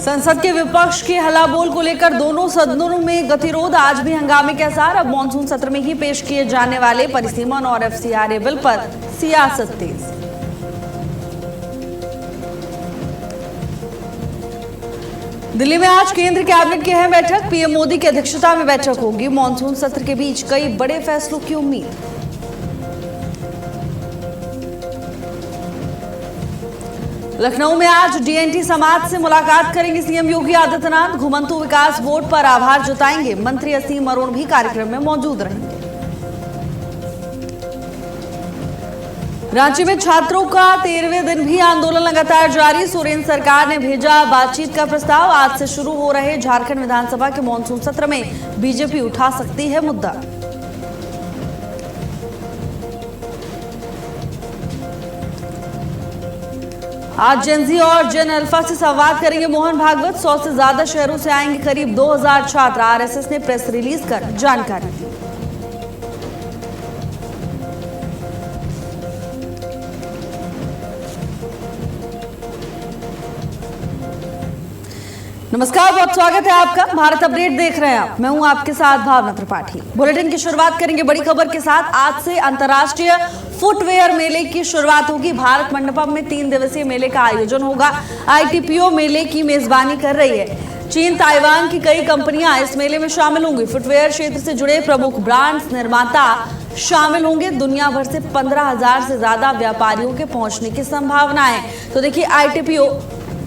संसद के विपक्ष के हल्लाबोल को लेकर दोनों सदनों में गतिरोध। आज भी हंगामे के आसार। अब मॉनसून सत्र में ही पेश किए जाने वाले परिसीमन और एफसीआरए बिल पर सियासत तेज। दिल्ली में आज केंद्र कैबिनेट की अहम बैठक। पीएम मोदी की अध्यक्षता में बैठक होगी। मॉनसून सत्र के बीच कई बड़े फैसलों की उम्मीद। लखनऊ में आज डीएनटी समाज से मुलाकात करेंगे सीएम योगी आदित्यनाथ। घुमंतू विकास बोर्ड पर आभार जताएंगे। मंत्री असीम अरुण भी कार्यक्रम में मौजूद रहेंगे। रांची में छात्रों का 13वें दिन भी आंदोलन लगातार जारी। सोरेन सरकार ने भेजा बातचीत का प्रस्ताव। आज से शुरू हो रहे झारखंड विधानसभा के मॉनसून सत्र में बीजेपी उठा सकती है मुद्दा। आज जेनजी और जेन अल्फा से संवाद करेंगे मोहन भागवत। 100 से ज्यादा शहरों से आएंगे करीब 2000 छात्र। आरएसएस ने प्रेस रिलीज कर जानकारी दी। नमस्कार, बहुत स्वागत है आपका। भारत अपडेट देख रहे हैं आप। मैं हूं आपके साथ भावना त्रिपाठी। बुलेटिन की शुरुआत करेंगे बड़ी खबर के साथ। आज से अंतर्राष्ट्रीय फुटवेयर मेले की शुरुआत होगी। भारत मंडपम में 3 दिवसीय मेले का आयोजन होगा। आईटीपीओ मेले की मेजबानी कर रही है। चीन, ताइवान की कई कंपनियां इस मेले में शामिल होंगी। फुटवेयर क्षेत्र से जुड़े प्रमुख ब्रांड्स, निर्माता शामिल होंगे। दुनिया भर से 15,000 से ज्यादा व्यापारियों के पहुंचने की संभावना है। तो देखिए, आईटीपीओ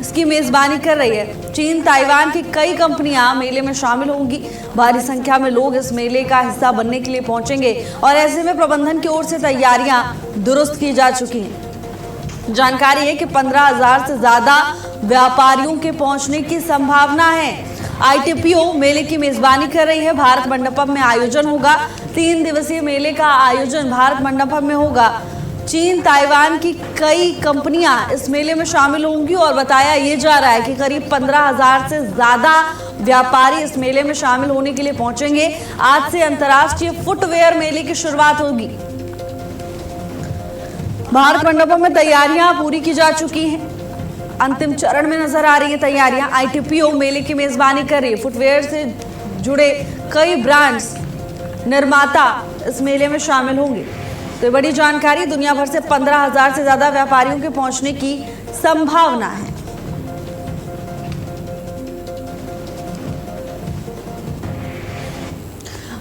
इसकी मेजबानी कर रही है। चीन, ताइवान की कई कंपनियां मेले में शामिल होंगी। भारी संख्या में लोग इस मेले का हिस्सा बनने के लिए पहुंचेंगे और ऐसे में प्रबंधन की ओर से तैयारियां दुरुस्त की जा चुकी हैं। जानकारी है कि 15,000 से ज्यादा व्यापारियों के पहुंचने की संभावना है। आईटीपीओ मेले की मेजबानी कर रही है। भारत मंडपम में आयोजन होगा। 3 दिवसीय मेले का आयोजन भारत मंडपम में होगा। चीन, ताइवान की कई कंपनियां इस मेले में शामिल होंगी और बताया ये जा रहा है कि करीब 15,000 से ज्यादा व्यापारी इस मेले में शामिल होने के लिए पहुंचेंगे। आज से अंतर्राष्ट्रीय फुटवेयर मेले की शुरुआत होगी। भारत मंडपम में तैयारियां पूरी की जा चुकी हैं। अंतिम चरण में नजर आ रही है तैयारियां। आईटीपीओ मेले की मेजबानी कर रही है। फुटवेयर से जुड़े कई ब्रांड्स, निर्माता इस मेले में शामिल होंगे। तो बड़ी जानकारी। दुनिया भर से 15,000 से ज्यादा व्यापारियों के पहुंचने की संभावना है।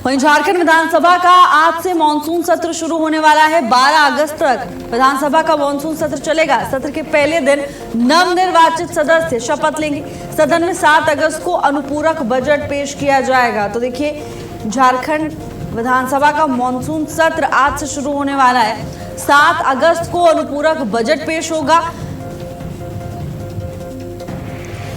वहीं झारखंड विधानसभा का आज से मॉनसून सत्र शुरू होने वाला है। 12 अगस्त तक विधानसभा का मॉनसून सत्र चलेगा। सत्र के पहले दिन नवनिर्वाचित सदस्य शपथ लेंगे। सदन में 7 अगस्त को अनुपूरक बजट पेश किया जाएगा। तो देखिए, झारखंड विधानसभा का मॉनसून सत्र आज से शुरू होने वाला है। 7 अगस्त को अनुपूरक बजट पेश होगा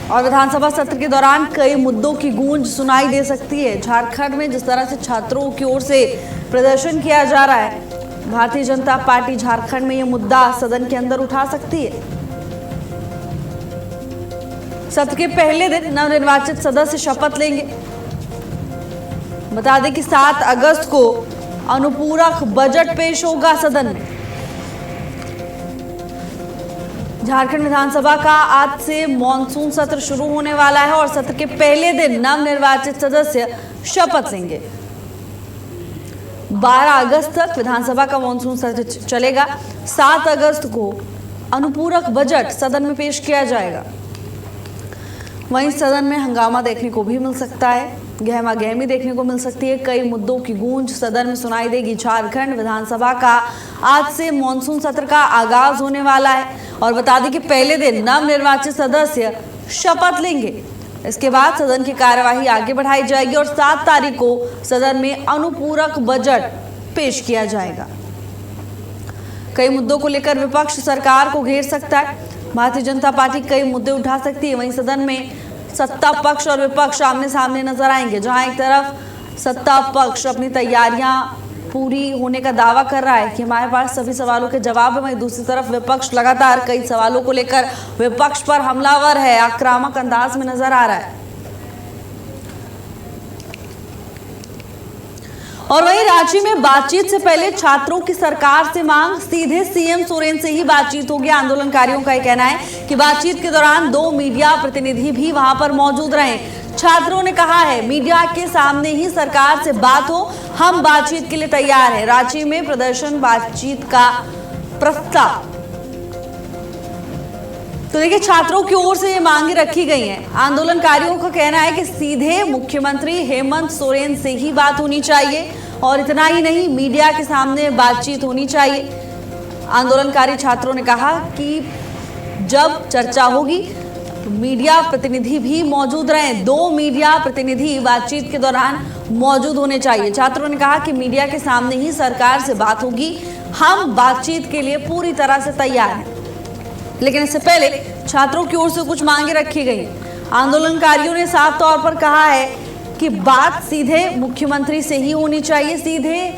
और विधानसभा सत्र के दौरान कई मुद्दों की गूंज सुनाई दे सकती है। झारखंड में जिस तरह से छात्रों की ओर से प्रदर्शन किया जा रहा है, भारतीय जनता पार्टी झारखंड में यह मुद्दा सदन के अंदर उठा सकती है। सत्र के पहले दिन नवनिर्वाचित सदस्य शपथ लेंगे। बता दें कि 7 अगस्त को अनुपूरक बजट पेश होगा सदन में। झारखंड विधानसभा का आज से मॉनसून सत्र शुरू होने वाला है और सत्र के पहले दिन नवनिर्वाचित सदस्य शपथ लेंगे। 12 अगस्त तक विधानसभा का मॉनसून सत्र चलेगा। 7 अगस्त को अनुपूरक बजट सदन में पेश किया जाएगा। वहीं सदन में हंगामा देखने को भी मिल सकता है। गहमा गहमी देखने को मिल सकती है। कई मुद्दों की गूंज सदन में सुनाई देगी। झारखंड विधानसभा का आज से मॉनसून सत्र का आगाज होने वाला है और बता दें कि पहले दिन नवनिर्वाचित सदस्य शपथ लेंगे। इसके बाद सदन की कार्यवाही आगे बढ़ाई जाएगी और 7 तारीख को सदन में अनुपूरक बजट पेश किया जाएगा। कई मुद्दों को लेकर विपक्ष सरकार को घेर सकता है। भारतीय जनता पार्टी कई मुद्दे उठा सकती है। वहीं सदन में सत्ता पक्ष और विपक्ष आमने सामने नजर आएंगे। जहां एक तरफ सत्ता पक्ष अपनी तैयारियां पूरी होने का दावा कर रहा है कि हमारे पास सभी सवालों के जवाब है, वहीं दूसरी तरफ विपक्ष लगातार कई सवालों को लेकर विपक्ष पर हमलावर है, आक्रामक अंदाज में नजर आ रहा है। और वहीं रांची में बातचीत से पहले छात्रों की सरकार से मांग, सीधे सीएम सोरेन से ही बातचीत होगी। आंदोलनकारियों का कहना है कि बातचीत के दौरान 2 मीडिया प्रतिनिधि भी वहां पर मौजूद रहे। छात्रों ने कहा है मीडिया के सामने ही सरकार से बात हो, हम बातचीत के लिए तैयार हैं। रांची में प्रदर्शन बातचीत का प्रस्ताव। तो देखिए, छात्रों की ओर से ये मांगे रखी गई हैं। आंदोलनकारियों का कहना है कि सीधे मुख्यमंत्री हेमंत सोरेन से ही बात होनी चाहिए और इतना ही नहीं, मीडिया के सामने बातचीत होनी चाहिए। आंदोलनकारी छात्रों ने कहा कि जब चर्चा होगी तो मीडिया प्रतिनिधि भी मौजूद रहें। 2 मीडिया प्रतिनिधि बातचीत के दौरान मौजूद होने चाहिए। छात्रों ने कहा कि मीडिया के सामने ही सरकार से बात होगी, हम बातचीत के लिए पूरी तरह से तैयार हैं। लेकिन इससे पहले छात्रों की ओर से कुछ मांगे रखी गई। आंदोलनकारियों ने साफ तौर पर कहा है कि बात सीधे मुख्यमंत्री से ही होनी चाहिए, सीधे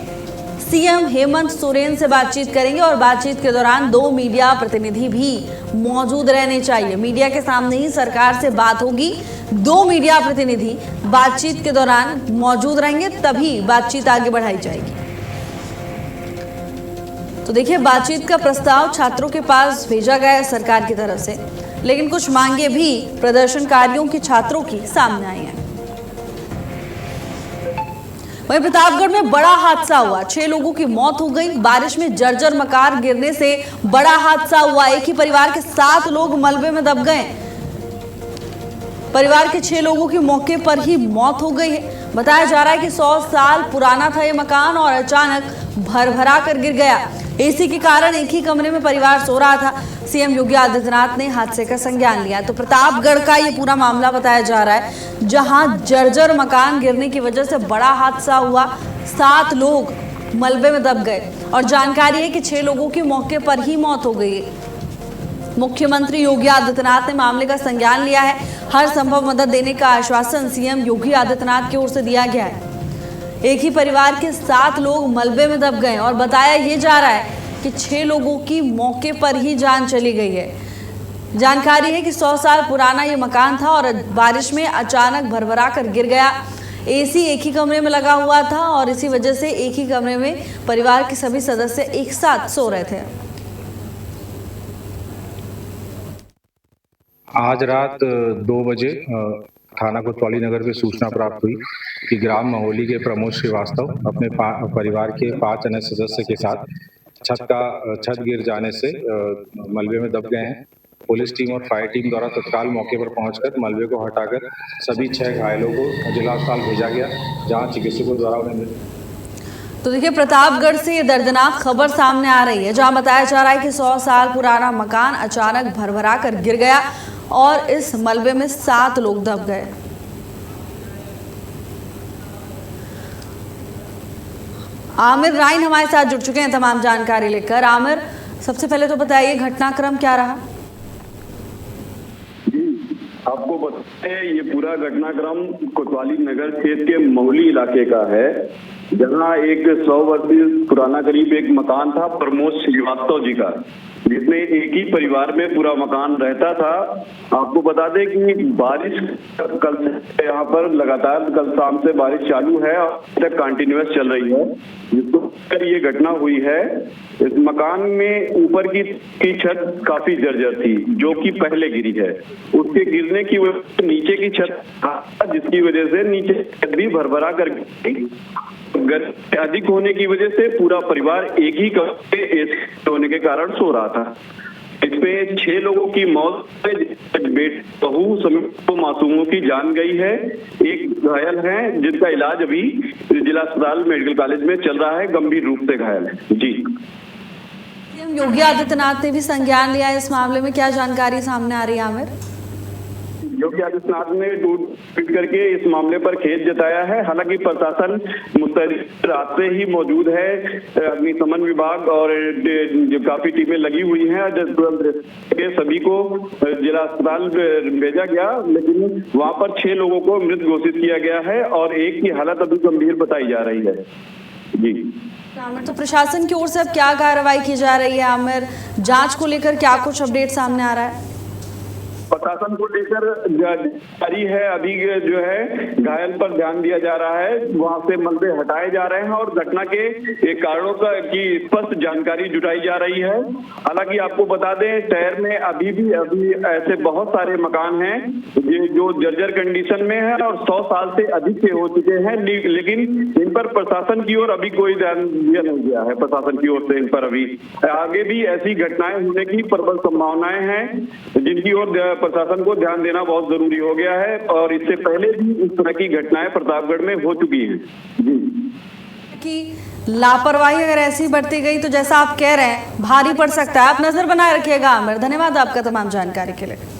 सीएम हेमंत सोरेन से बातचीत करेंगे और बातचीत के दौरान 2 मीडिया प्रतिनिधि भी मौजूद रहने चाहिए। मीडिया के सामने ही सरकार से बात होगी, 2 मीडिया प्रतिनिधि बातचीत के दौरान मौजूद रहेंगे, तभी बातचीत आगे बढ़ाई जाएगी। तो देखिए, बातचीत का प्रस्ताव छात्रों के पास भेजा गया है सरकार की तरफ से, लेकिन कुछ मांगे भी प्रदर्शनकारियों की, छात्रों की सामने आई हैं। वहीं प्रतापगढ़ में बड़ा हादसा हुआ, 6 लोगों की मौत हो गई। बारिश में जर्जर मकान गिरने से बड़ा हादसा हुआ। एक ही परिवार के 7 लोग मलबे में दब गए। परिवार के 6 लोगों की मौके पर ही मौत हो गई है। बताया जा रहा है कि 100 साल पुराना था ये मकान और अचानक भरभरा कर गिर गया। एसी के कारण एक ही कमरे में परिवार सो रहा था। सीएम योगी आदित्यनाथ ने हादसे का संज्ञान लिया। तो प्रतापगढ़ का ये पूरा मामला बताया जा रहा है, जहां जर्जर मकान गिरने की वजह से बड़ा हादसा हुआ। 7 लोग मलबे में दब गए और जानकारी है कि 6 लोगों की मौके पर ही मौत हो गई। मुख्यमंत्री योगी आदित्यनाथ ने मामले का संज्ञान लिया है। हर संभव मदद देने का आश्वासन सीएम योगी आदित्यनाथ की ओर से दिया गया है। एक ही परिवार के 7 लोग मलबे में दब गए और बताया ये जा रहा है कि 6 लोगों की मौके पर ही जान चली गई है। जानकारी है कि 100 साल पुराना ये मकान था और बारिश में अचानक भरभरा कर गिर गया। एसी एक ही कमरे में लगा हुआ था और इसी वजह से एक ही कमरे में परिवार के सभी सदस्य एक साथ सो रहे थे। आज रात 2 बजे थाना कोतवाली नगर में सूचना प्राप्त हुई कि ग्राम महोली के प्रमोद श्रीवास्तव अपने परिवार के 5 अन्य सदस्य के साथ छत गिर जाने से मलबे में दब गए हैं। पुलिस टीम और फायर टीम द्वारा तत्काल मौके पर पहुंचकर मलबे को हटाकर सभी 6 घायलों को जिला अस्पताल भेजा गया, जहां चिकित्सकों द्वारा उन्हें। तो देखिए, प्रतापगढ़ से ये दर्दनाक खबर सामने आ रही है, जहां बताया जा रहा है कि 100 साल पुराना मकान अचानक भरभरा कर गिर गया और इस मलबे में 7 लोग दब गए। आमिर राइन हमारे साथ जुड़ चुके हैं तमाम जानकारी लेकर। आमिर, सबसे पहले तो बताइए घटनाक्रम क्या रहा? आपको बताते हैं, ये पूरा घटनाक्रम कोतवाली नगर क्षेत्र के मौली इलाके का है, जहां एक 100 वर्षीय पुराना करीब एक मकान था प्रमोद श्रीवास्तव जी का, जिसमें एक ही परिवार में पूरा मकान रहता था। आपको बता दें कि बारिश कल से यहाँ पर लगातार कल शाम से बारिश चालू है और तक कंटिन्यूअस चल रही है, जिसको ये घटना हुई है। इस मकान में ऊपर की छत काफी जर्जर थी, जो कि पहले गिरी है। उसके गिरने की वजह से नीचे की छत, जिसकी वजह से नीचे छत भी भरभरा कर गर्मी अधिक होने की वजह से पूरा परिवार एक ही कमरे एसी होने के कारण सो रहा था। इसमें 6 लोगों की मौत, बहू समेत मासूमों की जान गई है। एक घायल है, जिसका इलाज अभी जिला अस्पताल मेडिकल कॉलेज में चल रहा है, गंभीर रूप से घायल है। जी, योगी आदित्यनाथ ने भी संज्ञान लिया है इस मामले में, क्या जानकारी सामने आ रही है आमिर? योगी आदित्यनाथ ने ट्वीट करके इस मामले पर खेद जताया है। हालांकि प्रशासन मुस्तैद रात से ही मौजूद है, अग्निशमन विभाग और जो काफी टीमें लगी हुई हैं, सभी को जिला अस्पताल भेजा गया, लेकिन वहां पर 6 लोगों को मृत घोषित किया गया है और एक की हालत अभी गंभीर बताई जा रही है। जी आमिर, तो प्रशासन की ओर से अब क्या कार्रवाई की जा रही है आमिर? जांच को लेकर क्या कुछ अपडेट सामने आ रहा है? प्रशासन को लेकर जारी है। अभी जो है घायल पर ध्यान दिया जा रहा है, वहां से मलबे हटाए जा रहे हैं और घटना के कारणों की स्पष्ट जानकारी जुटाई जा रही है। हालांकि आपको बता दें, शहर में अभी ऐसे बहुत सारे मकान हैं जो जर्जर कंडीशन में है और 100 साल से अधिक के हो चुके हैं, लेकिन इन पर प्रशासन की ओर अभी कोई ध्यान दिया नहीं गया है। प्रशासन की ओर से इन पर अभी आगे भी ऐसी घटनाएं होने की प्रबल संभावनाएं हैं, जिनकी ओर प्रशासन को ध्यान देना बहुत जरूरी हो गया है। और इससे पहले भी इस तरह की घटनाएं प्रतापगढ़ में हो चुकी हैं। जी कि लापरवाही अगर ऐसी बढ़ती गई तो जैसा आप कह रहे हैं भारी पड़ सकता है। आप नजर बनाए रखिएगा। आमिर, धन्यवाद आपका तमाम जानकारी के लिए।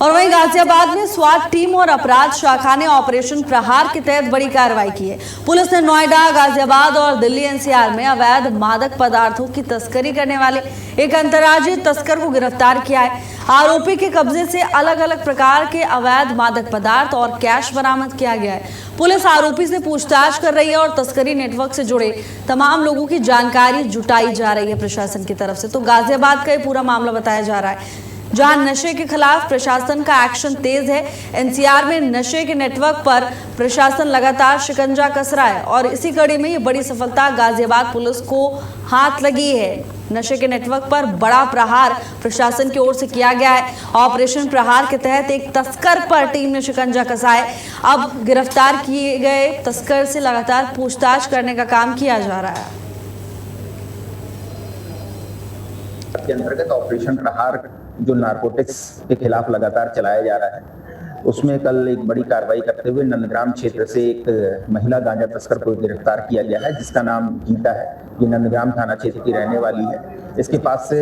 और वहीं गाजियाबाद में स्वाट टीम और अपराध शाखा ने ऑपरेशन प्रहार के तहत बड़ी कार्रवाई की है। पुलिस ने नोएडा, गाजियाबाद और दिल्ली एनसीआर में अवैध मादक पदार्थों की तस्करी करने वाले एक अंतर्राज्यीय तस्कर को गिरफ्तार किया है। आरोपी के कब्जे से अलग अलग प्रकार के अवैध मादक पदार्थ और कैश बरामद किया गया है। पुलिस आरोपी से पूछताछ कर रही है और तस्करी नेटवर्क से जुड़े तमाम लोगों की जानकारी जुटाई जा रही है प्रशासन की तरफ से। तो गाजियाबाद का ये पूरा मामला बताया जा रहा है, जहां नशे के खिलाफ प्रशासन का एक्शन तेज है। एनसीआर में नशे के नेटवर्क पर प्रशासन लगातार शिकंजा कस रहा है और इसी कड़ी में ये बड़ी सफलता गाजियाबाद पुलिस को हाथ लगी है। नशे के नेटवर्क पर बड़ा प्रहार प्रशासन की ओर से किया गया है। ऑपरेशन प्रहार के तहत एक तस्कर पर टीम ने शिकंजा कसा है। अब गिरफ्तार किए गए तस्कर से लगातार पूछताछ करने का काम किया जा रहा है। के अंतर्गत ऑपरेशन प्रहार जो नारकोटिक्स के खिलाफ लगातार चलाया जा रहा है, उसमें कल एक बड़ी कार्रवाई करते हुए नंदग्राम क्षेत्र से एक महिला गांजा तस्कर को गिरफ्तार किया गया है, जिसका नाम गीता है। ये नंदग्राम थाना क्षेत्र की रहने वाली है। इसके पास से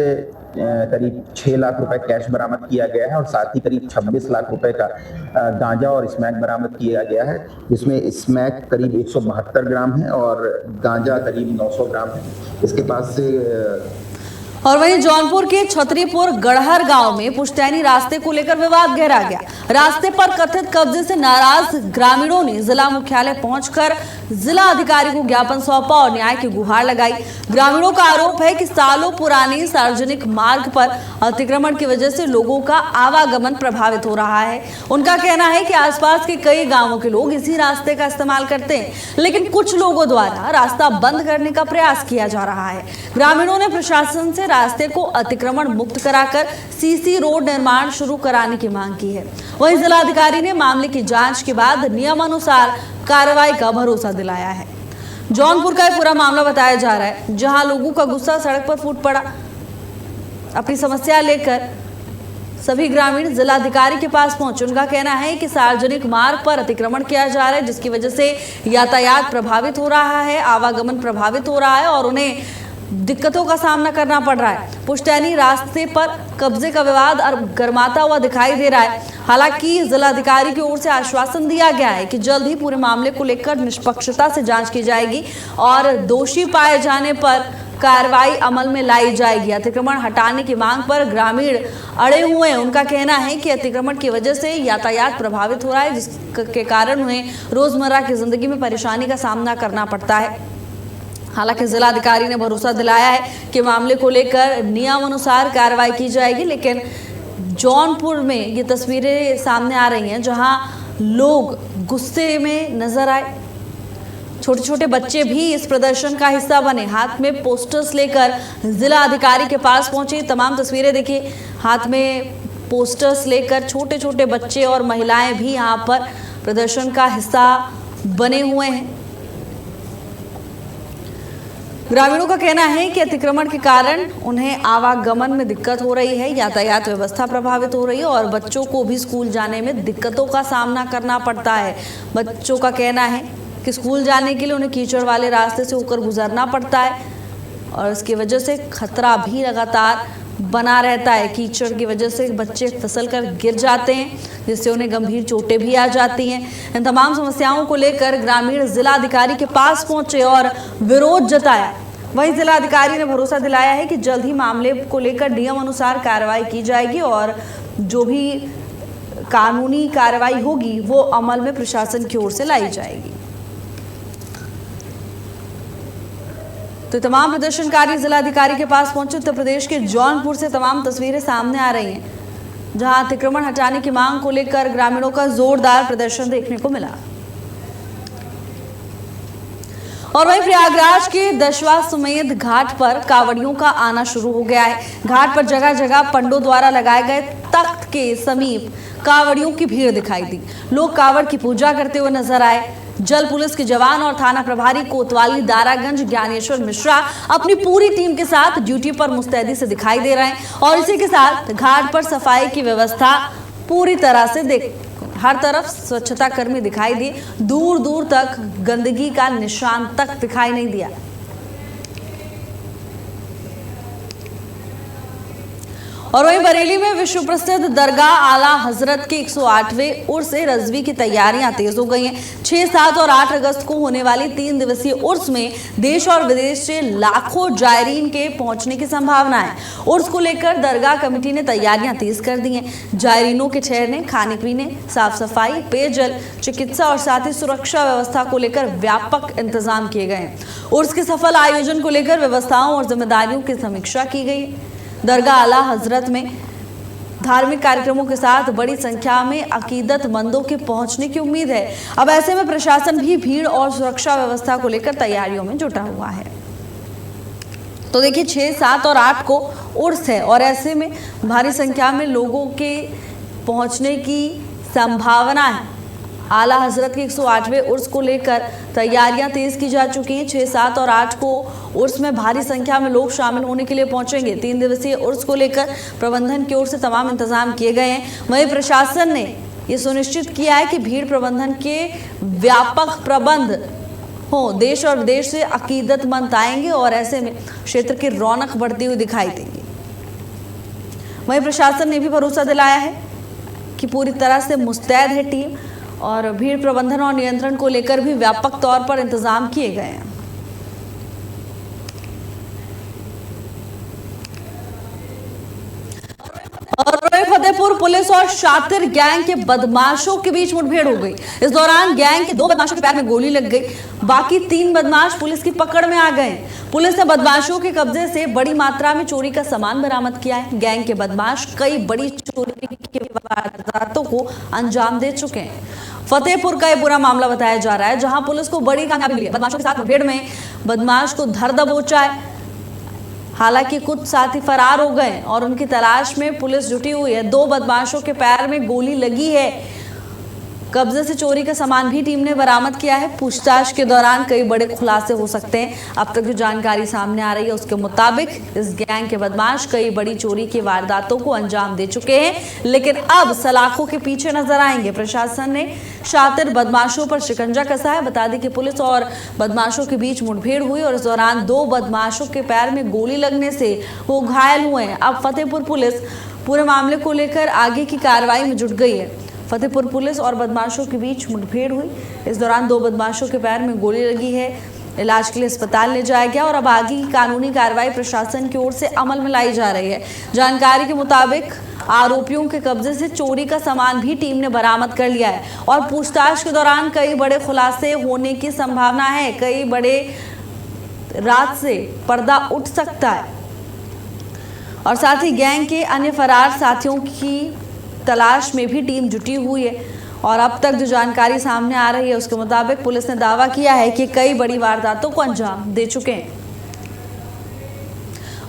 करीब 6 लाख रुपए कैश बरामद किया गया है और साथ ही करीब 26 लाख रुपए का गांजा और स्मैक बरामद किया गया है, जिसमें स्मैक करीब 172 ग्राम है और गांजा करीब 900 ग्राम है। इसके पास से और वहीं जौनपुर के छतरीपुर गढ़हर गांव में पुश्तैनी रास्ते को लेकर विवाद गहरा गया। रास्ते पर कथित कब्जे से नाराज ग्रामीणों ने जिला मुख्यालय पहुंचकर जिला अधिकारी को ज्ञापन सौंपा और न्याय की गुहार लगाई। ग्रामीणों का आरोप है कि सालों पुरानी सार्वजनिक मार्ग पर अतिक्रमण की वजह से लोगों का आवागमन प्रभावित हो रहा है। उनका कहना है कि आसपास के कई गांवों के लोग इसी रास्ते का इस्तेमाल करते हैं, लेकिन कुछ लोगों द्वारा रास्ता बंद करने का प्रयास किया जा रहा है। ग्रामीणों ने प्रशासन से रास्ते को अतिक्रमण मुक्त कराकर सीसी रोड निर्माण शुरू कराने की मांग की है। वहीं जिलाधिकारी ने मामले की जांच के बाद नियमानुसार कार्रवाई का भरोसा दिलाया है। जौनपुर का पूरा मामला बताया जा रहा है, जहां लोगों का गुस्सा सड़क पर फूट पड़ा। अपनी समस्या लेकर सभी ग्रामीण जिलाधिकारी के पास पहुंचे। उनका कहना है कि सार्वजनिक मार्ग पर अतिक्रमण किया जा रहा है, जिसकी वजह से यातायात प्रभावित हो रहा है, आवागमन प्रभावित हो रहा है और उन्हें दिक्कतों का सामना करना पड़ रहा है। पुश्तैनी रास्ते पर कब्जे का विवाद और गर्माता हुआ दिखाई दे रहा है। हालांकि जिलाधिकारी की ओर से आश्वासन दिया गया है कि जल्द ही पूरे मामले को लेकर निष्पक्षता से जांच की जाएगी और दोषी पाए जाने पर कार्रवाई अमल में लाई जाएगी। अतिक्रमण हटाने की मांग पर ग्रामीण अड़े हुए हैं। उनका कहना है कि अतिक्रमण की वजह से यातायात प्रभावित हो रहा है, जिसके कारण उन्हें रोजमर्रा की जिंदगी में परेशानी का सामना करना पड़ता है। हालांकि जिलाधिकारी ने भरोसा दिलाया है कि मामले को लेकर नियमानुसार कार्रवाई की जाएगी, लेकिन जौनपुर में ये तस्वीरें सामने आ रही हैं जहां लोग गुस्से में नजर आए। छोटे छोटे बच्चे भी इस प्रदर्शन का हिस्सा बने, हाथ में पोस्टर्स लेकर जिला अधिकारी के पास पहुंचे। तमाम तस्वीरें देखिए, हाथ में पोस्टर्स लेकर छोटे छोटे बच्चे और महिलाएं भी यहां पर प्रदर्शन का हिस्सा बने हुए हैं। ग्रामीणों का कहना है कि अतिक्रमण के कारण उन्हें आवागमन में दिक्कत हो रही है, यातायात व्यवस्था प्रभावित हो रही है और बच्चों को भी स्कूल जाने में दिक्कतों का सामना करना पड़ता है। बच्चों का कहना है कि स्कूल जाने के लिए उन्हें कीचड़ वाले रास्ते से होकर गुजरना पड़ता है और इसकी वजह से खतरा भी लगातार बना रहता है। कीचड़ की वजह से बच्चे फिसल कर गिर जाते हैं, जिससे उन्हें गंभीर चोटें भी आ जाती हैं। इन तमाम समस्याओं को लेकर ग्रामीण जिलाधिकारी के पास पहुंचे और विरोध जताया। वहीं जिलाधिकारी ने भरोसा दिलाया है कि जल्द ही मामले को लेकर नियम अनुसार कार्रवाई की जाएगी और जो भी कानूनी कार्रवाई होगी वो अमल में प्रशासन की ओर से लाई जाएगी। तो तमाम प्रदर्शनकारी जिलाधिकारी के पास पहुंचे। उत्तर प्रदेश के जौनपुर से तमाम तस्वीरें सामने आ रही हैं, जहां अतिक्रमण हटाने की मांग को लेकर ग्रामीणों का जोरदार प्रदर्शन देखने को मिला। और वहीं प्रयागराज के दशाश्वमेध घाट पर कांवड़ियों का आना शुरू हो गया है। घाट पर जगह जगह पंडों द्वारा लगाए गए तख्त के समीप कांवड़ियों की भीड़ दिखाई दी। लोग कांवड़ की पूजा करते हुए नजर आए। जल पुलिस के जवान और थाना प्रभारी कोतवाली दारागंज ज्ञानेश्वर मिश्रा अपनी पूरी टीम के साथ ड्यूटी पर मुस्तैदी से दिखाई दे रहे हैं। और इसी के साथ घाट पर सफाई की व्यवस्था पूरी तरह से हर तरफ स्वच्छता कर्मी दिखाई दिए। दूर दूर तक गंदगी का निशान तक दिखाई नहीं दिया। और वहीं बरेली में विश्व प्रसिद्ध दरगाह आला हजरत के 108वें उर्स रजवी की तैयारियां तेज हो गई हैं। 6, 7 और 8 अगस्त को होने वाली 3 दिवसीय उर्स में देश और विदेश से लाखों जायरीन के पहुंचने की संभावना है। उर्स को लेकर दरगाह कमेटी ने तैयारियां तेज कर दी हैं। जायरीनों के ठहरने, खाने पीने, साफ सफाई, पेयजल, चिकित्सा और साथ ही सुरक्षा व्यवस्था को लेकर व्यापक इंतजाम किए गए हैं। उर्स के सफल आयोजन को लेकर व्यवस्थाओं और जिम्मेदारियों की समीक्षा की गई। दरगाह आला हजरत में धार्मिक कार्यक्रमों के साथ बड़ी संख्या में अकीदतमंदों के पहुंचने की उम्मीद है। अब ऐसे में प्रशासन भी भीड़ और सुरक्षा व्यवस्था को लेकर तैयारियों में जुटा हुआ है। तो देखिए 6, 7 और 8 को उर्स है और ऐसे में भारी संख्या में लोगों के पहुंचने की संभावना है। आला हजरत के 108वें उर्स को लेकर तैयारियां तेज की जा चुकी हैं। 6, 7 और 8 को उर्स में भारी संख्या में लोग शामिल होने के लिए पहुंचेंगे। 3 दिवसीय उर्स को लेकर प्रबंधन की ओर से तमाम इंतजाम किए गए हैं। वहीं प्रशासन ने ये सुनिश्चित किया है कि भीड़ प्रबंधन के व्यापक प्रबंध हो। देश और विदेश से अकीदतमंद आएंगे और ऐसे में क्षेत्र की रौनक बढ़ती हुई दिखाई देगी। वहीं प्रशासन ने भी भरोसा दिलाया है कि पूरी तरह से मुस्तैद है टीम और भीड़ प्रबंधन और नियंत्रण को लेकर भी व्यापक तौर पर इंतजाम किए गए हैं। और फतेहपुर पुलिस और शातिर गैंग के बदमाशों के बीच मुठभेड़ हो गई। इस दौरान गैंग के 2 बदमाशों के पैर में गोली लग गई। बाकी 3 बदमाश पुलिस की पकड़ में आ गए। पुलिस ने बदमाशों के कब्जे से बड़ी मात्रा में चोरी का सामान बरामद किया है। गैंग के बदमाश कई बड़ी चोरी के वारदातों को अंजाम दे चुके हैं। फतेहपुर का यह पूरा मामला बताया जा रहा है, जहां पुलिस को बड़ी कामयाबी मिली है। बदमाशों के साथ मुठभेड़ में बदमाश को धर दबोचा है। हालांकि कुछ साथी फरार हो गए और उनकी तलाश में पुलिस जुटी हुई है। 2 बदमाशों के पैर में गोली लगी है। कब्जे से चोरी का सामान भी टीम ने बरामद किया है। पूछताछ के दौरान कई बड़े खुलासे हो सकते हैं। अब तक जो जानकारी सामने आ रही है उसके मुताबिक इस गैंग के बदमाश कई बड़ी चोरी की वारदातों को अंजाम दे चुके हैं, लेकिन अब सलाखों के पीछे नजर आएंगे। प्रशासन ने शातिर बदमाशों पर शिकंजा कसा है। बता दें कि पुलिस और बदमाशों के बीच मुठभेड़ हुई और इस दौरान 2 बदमाशों के पैर में गोली लगने से वो घायल हुए हैं। अब फतेहपुर पुलिस पूरे मामले को लेकर आगे की कार्रवाई में जुट गई है। फतेहपुर पुलिस और बदमाशों के बीच मुठभेड़ हुई। इस दौरान 2 बदमाशों के पैर में गोली लगी है। इलाज के लिए अस्पताल ले जाया गया और अब आगे की कानूनी कार्रवाई प्रशासन की ओर से अमल में लाई जा रही है। जानकारी के मुताबिक आरोपियों के कब्जे से चोरी का सामान भी टीम ने बरामद कर लिया है और पूछताछ के दौरान कई बड़े खुलासे होने की संभावना है। कई बड़े रात से पर्दा उठ सकता है और साथ ही गैंग के अन्य फरार साथियों की तलाश में भी टीम जुटी हुई है। और अब तक जो जानकारी सामने आ रही है उसके मुताबिक पुलिस ने दावा किया है कि कई बड़ी वारदातों को अंजाम दे चुके हैं।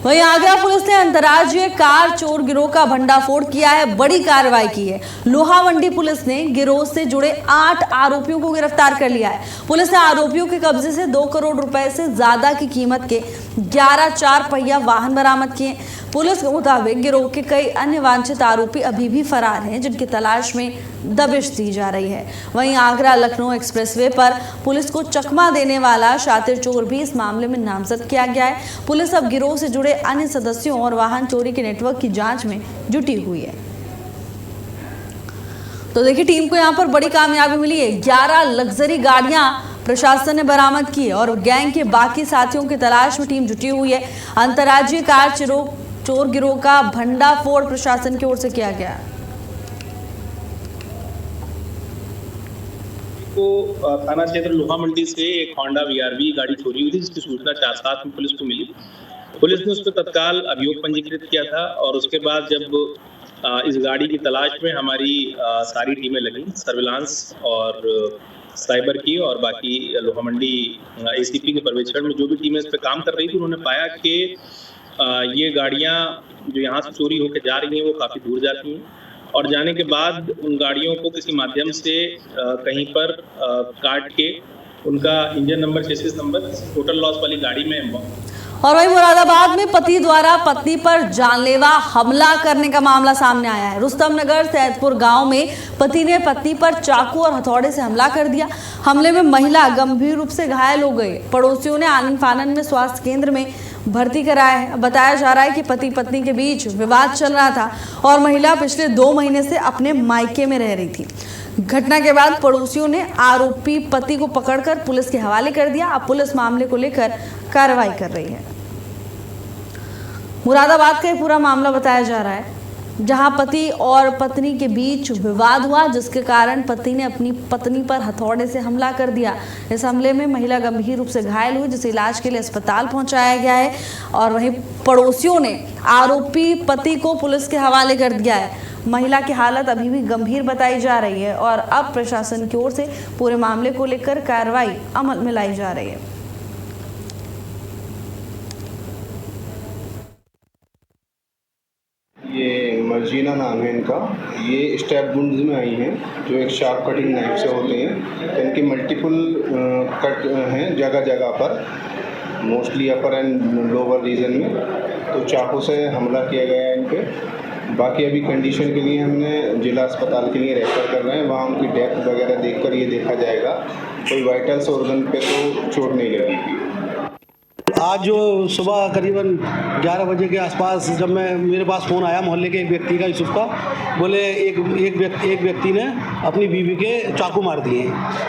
वहीं आगरा पुलिस ने अंतर्राज्यीय कार चोर गिरोह का भंडाफोड़ किया है। बड़ी कार्रवाई की है। लोहावंडी पुलिस ने गिरोह से जुड़े 8 आरोपियों को गिरफ्तार कर लिया है। पुलिस ने आरोपियों के कब्जे से 2 करोड़ रुपए से ज्यादा की कीमत के 11 4 पहिया वाहन बरामद किए। पुलिस के मुताबिक गिरोह के कई अन्य वांछित आरोपी अभी भी फरार हैं, जिनकी तलाश में दबिश दी जा रही है। वहीं आगरा लखनऊ एक्सप्रेसवे पर पुलिस को चकमा देने वाला शातिर चोर भी इस मामले में नामजद किया गया है। पुलिस अब गिरोह से जुड़े अन्य सदस्यों और वाहन चोरी के नेटवर्क की जांच में जुटी हुई है। तो देखिए टीम को यहां पर बड़ी कामयाबी मिली है। 11 लग्जरी गाड़ियां प्रशासन ने बरामद की है और गैंग के बाकी साथियों की तलाश में टीम जुटी हुई है। अंतर्राज्यीय कार चोर गिरोह का भंडाफोड़ प्रशासन की ओर से किया गया। को थाना क्षेत्र लोहा मंडी से एक होंडा VRV गाड़ी चोरी हुई थी, जिसकी सूचना 4-7 में पुलिस को मिली। पुलिस ने उस पर तत्काल अभियोग पंजीकृत किया था और उसके बाद जब इस गाड़ी की तलाश में हमारी सारी टीमें लगी, सर्विलांस और साइबर की और बाकी लोहा मंडी ACP के पर्यवेक्षण में जो भी टीमें इस पर काम कर रही थी, उन्होंने पाया कि ये गाड़ियाँ जो यहाँ से चोरी होकर जा रही हैं वो काफ़ी दूर जाती हैं और जाने के बाद उन गाड़ियों को किसी माध्यम से कहीं पर काट के उनका engine number, chassis number total loss वाली गाड़ी में। और वहीं मुरादाबाद में पति द्वारा पत्नी पर जानलेवा हमला करने का मामला सामने आया है। रुस्तम नगर सैदपुर गांव में पति ने पत्नी पर चाकू और हथौड़े से हमला कर दिया। हमले में महिला गंभीर रूप से घायल हो गई। पड़ोसियों ने आनन फानन में स्वास्थ्य केंद्र में भर्ती कराया है। बताया जा रहा है कि पति पत्नी के बीच विवाद चल रहा था और महिला पिछले 2 महीने से अपने मायके में रह रही थी। घटना के बाद पड़ोसियों ने आरोपी पति को पकड़कर पुलिस के हवाले कर दिया। अब पुलिस मामले को लेकर कार्रवाई कर रही है। मुरादाबाद का ये पूरा मामला बताया जा रहा है, जहां पति और पत्नी के बीच विवाद हुआ, जिसके कारण पति ने अपनी पत्नी पर हथौड़े से हमला कर दिया। इस हमले में महिला गंभीर रूप से घायल हुई, जिसे इलाज के लिए अस्पताल पहुंचाया गया है और वहीं पड़ोसियों ने आरोपी पति को पुलिस के हवाले कर दिया है। महिला की हालत अभी भी गंभीर बताई जा रही है और अब प्रशासन की ओर से पूरे मामले को लेकर कार्रवाई अमल में लाई जा रही है। ये मर्जीना नाम है इनका। ये स्टेप वुंड्स में आई हैं जो एक शार्प कटिंग नाइफ से होते हैं। इनकी मल्टीपल कट हैं जगह जगह पर, mostly upper and lower region में। तो चाकू से हमला किया गया है इन पे। बाकी अभी कंडीशन के लिए हमने जिला अस्पताल के लिए रेफर कर रहे हैं। वहाँ उनकी डेप्थ वगैरह देखकर ये देखा जाएगा कोई वाइटल्स ऑर्गन पे तो चोट नहीं लगी थी। आज जो सुबह करीबन 11 बजे के आसपास जब मेरे पास फ़ोन आया मोहल्ले के एक व्यक्ति का, यूसुफ का, बोले एक व्यक्ति ने अपनी बीवी के चाकू मार दिए।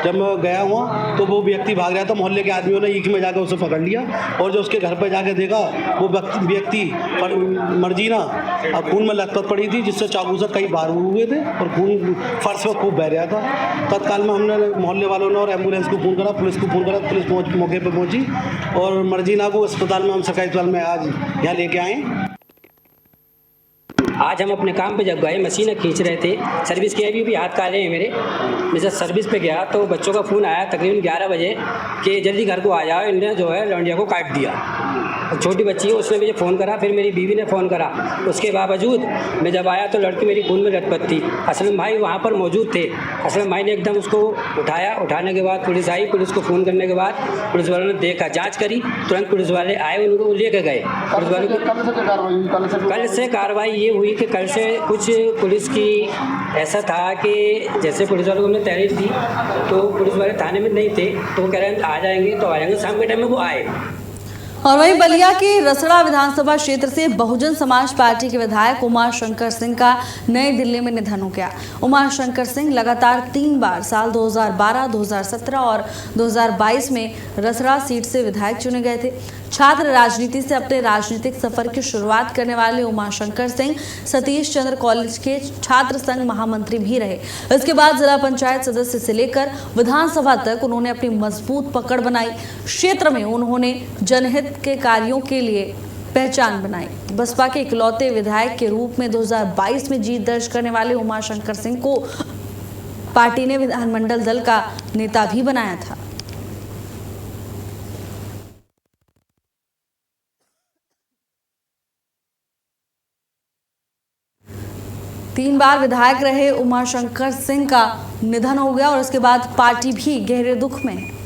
जब मैं गया हुआ तो वो व्यक्ति भाग रहा था। मोहल्ले के आदमियों ने ईख में जाकर उसे पकड़ लिया और जो उसके घर पर जाके देखा वो व्यक्ति मर्जीना खून में लथपथ पड़ी थी, जिससे चाकू से कई बार हुए थे और खून फर्श पर खूब बह रहा था। तत्काल में हमने मोहल्ले वालों ने और एम्बुलेंस को फ़ोन करा, पुलिस को फ़ोन करा। पुलिस मौके पर पहुँची और मर्जीना को अस्पताल में हम सरकारी अस्पताल में आज यहाँ लेके आए। आज हम अपने काम पे जब गए, मशीनें खींच रहे थे, सर्विस के अभी भी हाथ काले हैं मेरे। मैं जब सर्विस पे गया तो बच्चों का फ़ोन आया तकरीबन 11 बजे कि जल्दी घर को आ जाओ, इन्होंने जो है लौंडिया को काट दिया। छोटी बच्ची है, उसने मुझे फ़ोन करा, फिर मेरी बीवी ने फ़ोन करा। उसके बावजूद मैं जब आया तो लड़की मेरी खून में लथपथ थी। असलम भाई वहाँ पर मौजूद थे। असलम भाई ने एकदम उसको उठाया। उठाने के बाद पुलिस आई। पुलिस को फ़ोन करने के बाद पुलिस वालों ने देखा, जाँच करी, तुरंत पुलिस वाले आए, उनको लेके गए। पुलिस वालों को कल से कार्रवाई ये हुई कि कल से कुछ पुलिस की ऐसा था कि जैसे पुलिस वालों को हमने तहरीर दी तो पुलिस वाले थाने में नहीं थे, तो वो कह रहे हैं आ जाएंगे, तो आ जाएंगे। शाम के टाइम में वो आए। और वहीं बलिया के रसड़ा विधानसभा क्षेत्र से बहुजन समाज पार्टी के विधायक उमा शंकर सिंह का नई दिल्ली में निधन हो गया। उमा शंकर सिंह लगातार 3 बार साल 2012, 2017 और 2022 में रसड़ा सीट से विधायक चुने गए थे। छात्र राजनीति से अपने राजनीतिक सफर की शुरुआत करने वाले उमा शंकर सिंह सतीश चंद्र कॉलेज के छात्र संघ महामंत्री भी रहे। इसके बाद जिला पंचायत सदस्य से लेकर विधानसभा तक उन्होंने अपनी मजबूत पकड़ बनाई। क्षेत्र में उन्होंने जनहित के कार्यों के लिए पहचान बनाई। बसपा के इकलौते विधायक के रूप में 2022 में जीत दर्ज करने वाले उमा शंकर सिंह को पार्टी ने विधानमंडल दल का नेता भी बनाया था। तीन बार विधायक रहे उमा शंकर सिंह का निधन हो गया और उसके बाद पार्टी भी गहरे दुख में है।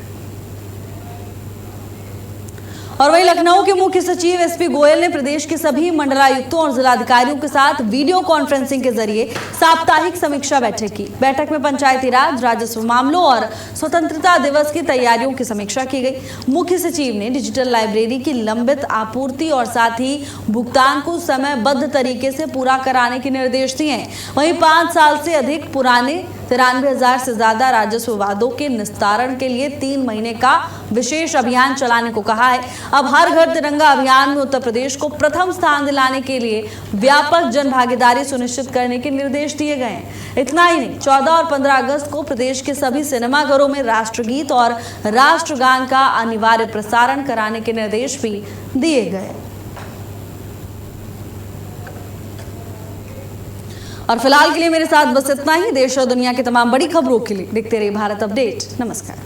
और वहीं लखनऊ के मुख्य सचिव एसपी गोयल ने प्रदेश के सभी मंडलायुक्तों और जिलाधिकारियों के साथ वीडियो कॉन्फ्रेंसिंग के जरिए साप्ताहिक समीक्षा बैठक की। बैठक में पंचायती राज, राजस्व मामलों और स्वतंत्रता दिवस की तैयारियों की समीक्षा की गई। मुख्य सचिव ने डिजिटल लाइब्रेरी की लंबित आपूर्ति और साथ ही भुगतान को समयबद्ध तरीके से पूरा कराने के निर्देश दिए हैं। वहीं 5 साल से अधिक पुराने 93,000 से ज्यादा राजस्व वादों के निस्तारण के लिए 3 महीने का विशेष अभियान चलाने को कहा है। अब हर घर तिरंगा अभियान में उत्तर प्रदेश को प्रथम स्थान दिलाने के लिए व्यापक जन भागीदारी सुनिश्चित करने के निर्देश दिए गए हैं। इतना ही नहीं, 14 और 15 अगस्त को प्रदेश के सभी सिनेमाघरों में राष्ट्रगीत और राष्ट्रगान का अनिवार्य प्रसारण कराने के निर्देश भी दिए गए। और फिलहाल के लिए मेरे साथ बस इतना ही। देश और दुनिया की तमाम बड़ी खबरों के लिए देखते रहिए भारत अपडेट। नमस्कार।